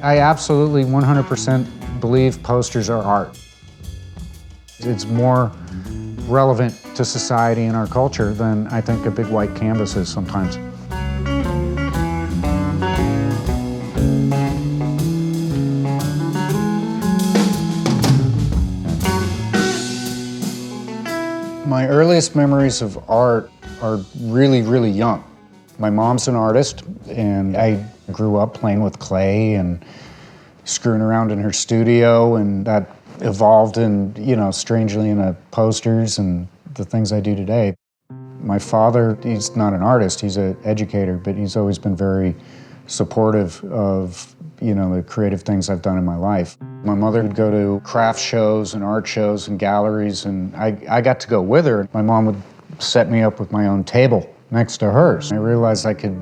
I absolutely 100% believe posters are art. It's more relevant to society and our culture than I think a big white canvas is sometimes. My earliest memories of art are really, really young. My mom's an artist, and I grew up playing with clay and screwing around in her studio, and that evolved in, strangely into posters and the things I do today. My father, he's not an artist, he's an educator, but he's always been very supportive of, the creative things I've done in my life. My mother would go to craft shows and art shows and galleries, and I got to go with her. My mom would set me up with my own table next to hers. I realized I could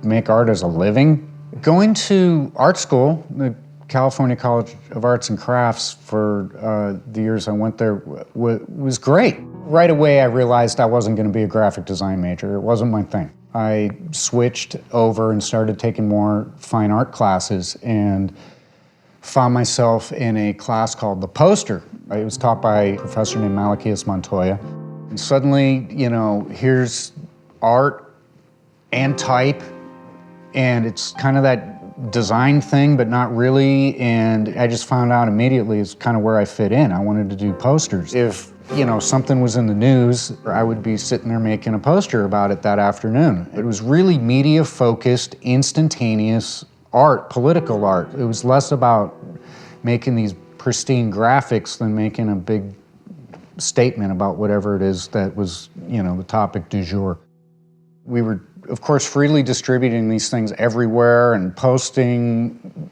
make art as a living. Going to art school, the California College of Arts and Crafts, for the years I went there was great. Right away I realized I wasn't going to be a graphic design major. It wasn't my thing. I switched over and started taking more fine art classes and found myself in a class called The Poster. It was taught by a professor named Malachias Montoya. And suddenly, here's art and type, and it's kind of that design thing, but not really, and I just found out immediately it's kind of where I fit in. I wanted to do posters. If, something was in the news, I would be sitting there making a poster about it that afternoon. It was really media-focused, instantaneous art, political art. It was less about making these pristine graphics than making a big statement about whatever it is that was, the topic du jour. We were, of course, freely distributing these things everywhere and posting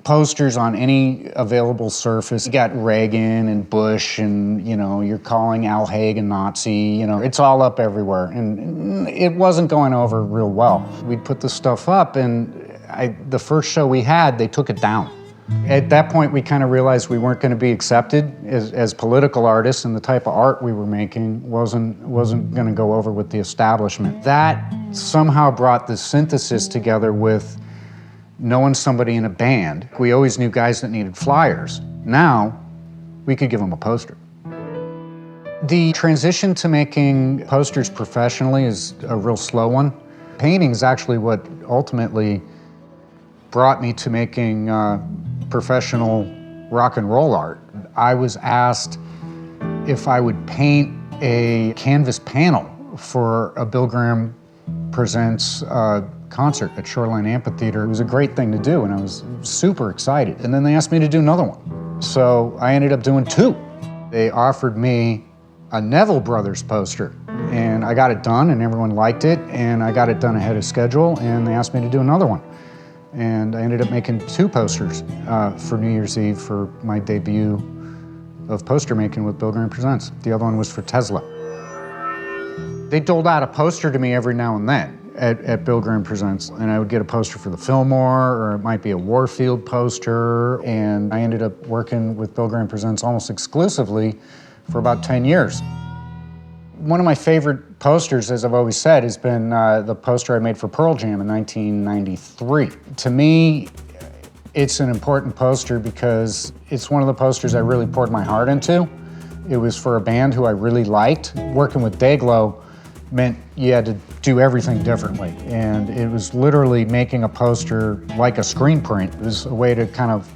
posters on any available surface. You got Reagan and Bush and, you're calling Al Haig a Nazi, it's all up everywhere. And it wasn't going over real well. We'd put the stuff up, and the first show we had, they took it down. At that point, we kind of realized we weren't going to be accepted as political artists, and the type of art we were making wasn't going to go over with the establishment. That somehow brought the synthesis together with knowing somebody in a band. We always knew guys that needed flyers. Now, we could give them a poster. The transition to making posters professionally is a real slow one. Painting is actually what ultimately brought me to making professional rock and roll art. I was asked if I would paint a canvas panel for a Bill Graham Presents concert at Shoreline Amphitheater. It was a great thing to do, and I was super excited. And then they asked me to do another one. So I ended up doing two. They offered me a Neville Brothers poster, and I got it done, and everyone liked it, and I got it done ahead of schedule, and they asked me to do another one. And I ended up making two posters for New Year's Eve for my debut of poster making with Bill Graham Presents. The other one was for Tesla. They doled out a poster to me every now and then at Bill Graham Presents, and I would get a poster for the Fillmore, or it might be a Warfield poster, and I ended up working with Bill Graham Presents almost exclusively for about 10 years. One of my favorite posters, as I've always said, has been the poster I made for Pearl Jam in 1993. To me, it's an important poster because it's one of the posters I really poured my heart into. It was for a band who I really liked. Working with Dayglow meant you had to do everything differently, and it was literally making a poster like a screen print. It was a way to kind of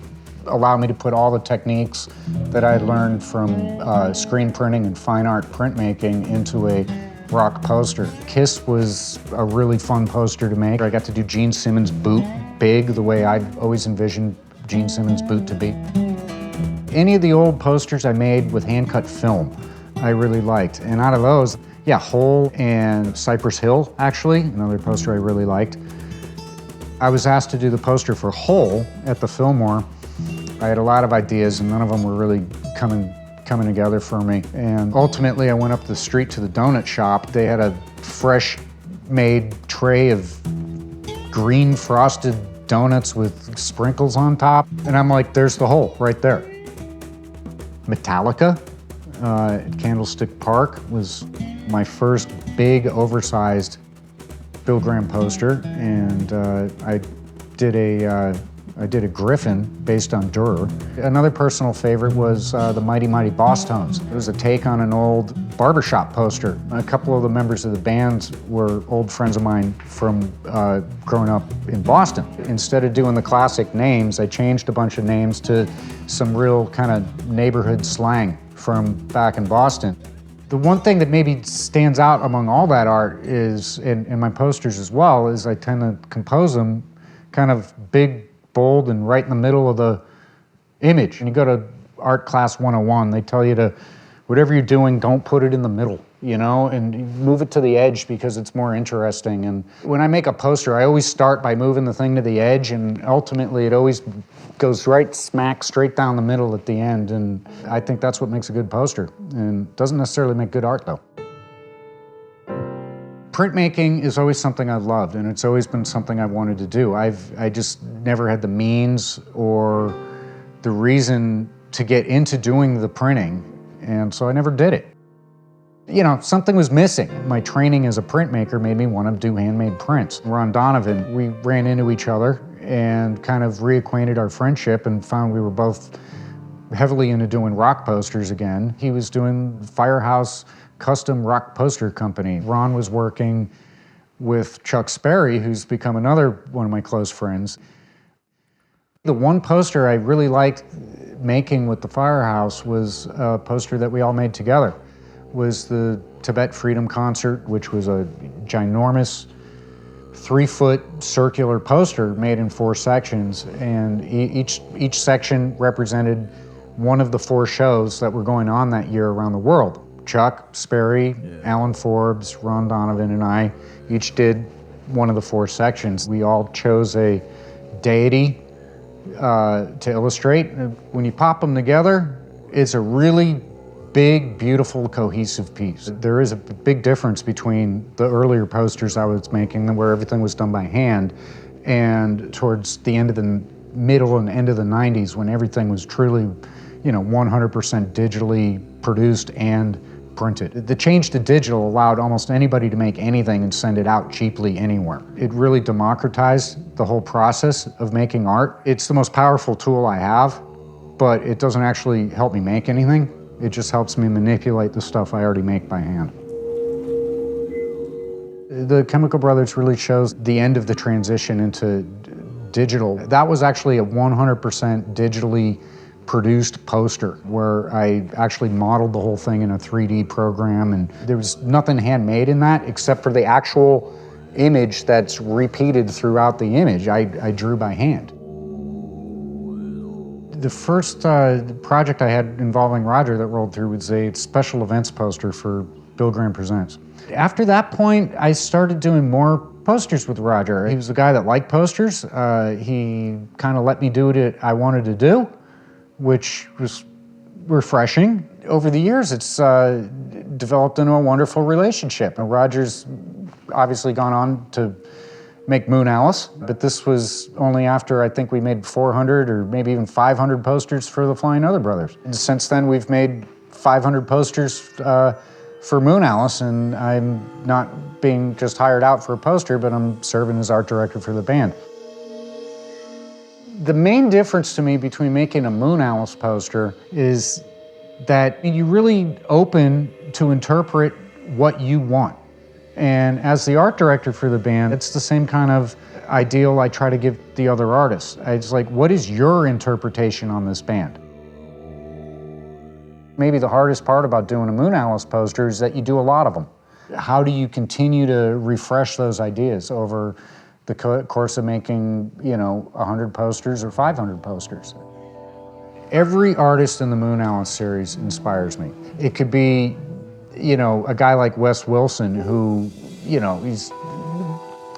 allow me to put all the techniques that I learned from screen printing and fine art printmaking into a rock poster. Kiss was a really fun poster to make. I got to do Gene Simmons' boot big, the way I'd always envisioned Gene Simmons' boot to be. Any of the old posters I made with hand-cut film, I really liked. And out of those, Hole and Cypress Hill, actually, another poster I really liked. I was asked to do the poster for Hole at the Fillmore. I had a lot of ideas, and none of them were really coming together for me. And ultimately, I went up the street to the donut shop. They had a fresh-made tray of green frosted donuts with sprinkles on top. And I'm like, there's the Hole right there. Metallica at Candlestick Park was my first big, oversized Bill Graham poster, and I did a I did a Griffin based on Durer. Another personal favorite was the Mighty Mighty Boss Tones. It was a take on an old barbershop poster. A couple of the members of the band were old friends of mine from growing up in Boston. Instead of doing the classic names, I changed a bunch of names to some real kind of neighborhood slang from back in Boston. The one thing that maybe stands out among all that art is, in my posters as well, is I tend to compose them kind of big, bold, and right in the middle of the image. And you go to Art Class 101, they tell you to, whatever you're doing, don't put it in the middle, you know, and move it to the edge because it's more interesting. And when I make a poster, I always start by moving the thing to the edge, and ultimately it always goes right smack straight down the middle at the end. And I think that's what makes a good poster, and doesn't necessarily make good art though. Printmaking is always something I've loved, and it's always been something I've wanted to do. I just never had the means or the reason to get into doing the printing, and so I never did it. You know, something was missing. My training as a printmaker made me want to do handmade prints. Ron Donovan, we ran into each other and kind of reacquainted our friendship and found we were both heavily into doing rock posters again. He was doing Firehouse Custom Rock Poster Company. Ron was working with Chuck Sperry, who's become another one of my close friends. The one poster I really liked making with the Firehouse was a poster that we all made together. Was the Tibet Freedom Concert, which was a ginormous 3-foot circular poster made in 4 sections, and each section represented one of the 4 shows that were going on that year around the world. Chuck Sperry, Alan Forbes, Ron Donovan, and I each did one of the 4 sections. We all chose a deity to illustrate. When you pop them together, it's a really big, beautiful, cohesive piece. There is a big difference between the earlier posters I was making, where everything was done by hand, and towards the end of the middle and end of the 90s, when everything was truly, you know, 100% digitally produced and printed. The change to digital allowed almost anybody to make anything and send it out cheaply anywhere. It really democratized the whole process of making art. It's the most powerful tool I have, but it doesn't actually help me make anything. It just helps me manipulate the stuff I already make by hand. The Chemical Brothers really shows the end of the transition into digital. That was actually a 100% digitally produced poster where I actually modeled the whole thing in a 3D program, and there was nothing handmade in that except for the actual image that's repeated throughout the image. I drew by hand. The first project I had involving Roger that rolled through was a special events poster for Bill Graham Presents. After that point, I started doing more posters with Roger. He was the guy that liked posters. He kind of let me do what I wanted to do, which was refreshing. Over the years, it's developed into a wonderful relationship. And Roger's obviously gone on to make Moonalice, but this was only after I think we made 400 or maybe even 500 posters for the Flying Other Brothers. And since then, we've made 500 posters for Moonalice, and I'm not being just hired out for a poster, but I'm serving as art director for the band. The main difference to me between making a Moonalice poster is that you're really open to interpret what you want. And as the art director for the band, it's the same kind of ideal I try to give the other artists. It's like, what is your interpretation on this band? Maybe the hardest part about doing a Moonalice poster is that you do a lot of them. How do you continue to refresh those ideas over the course of making, 100 posters or 500 posters? Every artist in the Moonalice series inspires me. It could be, a guy like Wes Wilson who, he's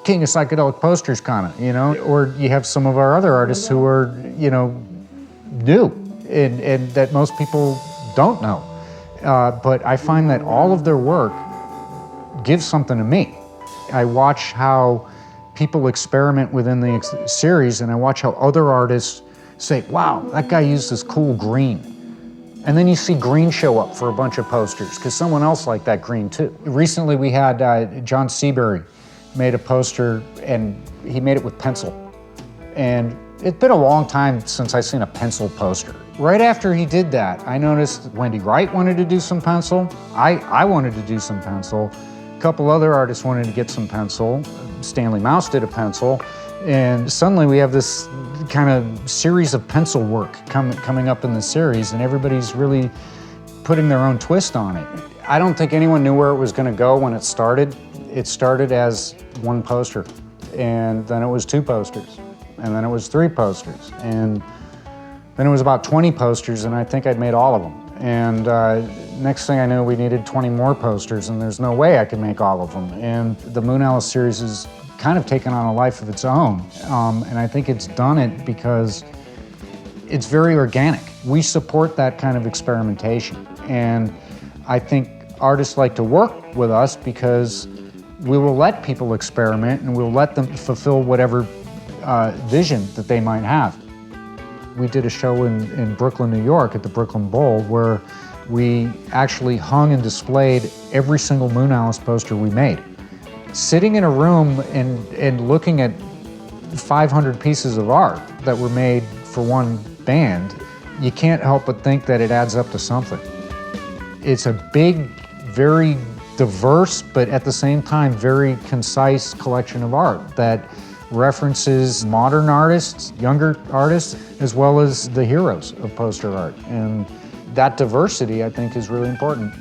king of psychedelic posters kind of, or you have some of our other artists who are, new and that most people don't know. But I find that all of their work gives something to me. I watch how people experiment within the series, and I watch how other artists say, wow, that guy used this cool green. And then you see green show up for a bunch of posters, because someone else liked that green too. Recently we had John Seabury made a poster, and he made it with pencil. And It's been a long time since I've seen a pencil poster. Right after he did that, I noticed Wendy Wright wanted to do some pencil. I wanted to do some pencil. A couple other artists wanted to get some pencil. Stanley Mouse did a pencil. And suddenly we have this kind of series of pencil work coming up in the series, and everybody's really putting their own twist on it. I don't think anyone knew where it was going to go when it started. It started as one poster, and then it was 2 posters, and then it was 3 posters, and then it was about 20 posters, and I think I'd made all of them. And next thing I knew, we needed 20 more posters, and there's no way I could make all of them. And the Moonalice series is kind of taken on a life of its own. And I think it's done it because it's very organic. We support that kind of experimentation. And I think artists like to work with us because we will let people experiment and we'll let them fulfill whatever vision that they might have. We did a show in Brooklyn, New York at the Brooklyn Bowl where we actually hung and displayed every single Moonalice poster we made. Sitting in a room and looking at 500 pieces of art that were made for one band, you can't help but think that it adds up to something. It's a big, very diverse, but at the same time, very concise collection of art that references modern artists, younger artists, as well as the heroes of poster art. And that diversity, I think, is really important.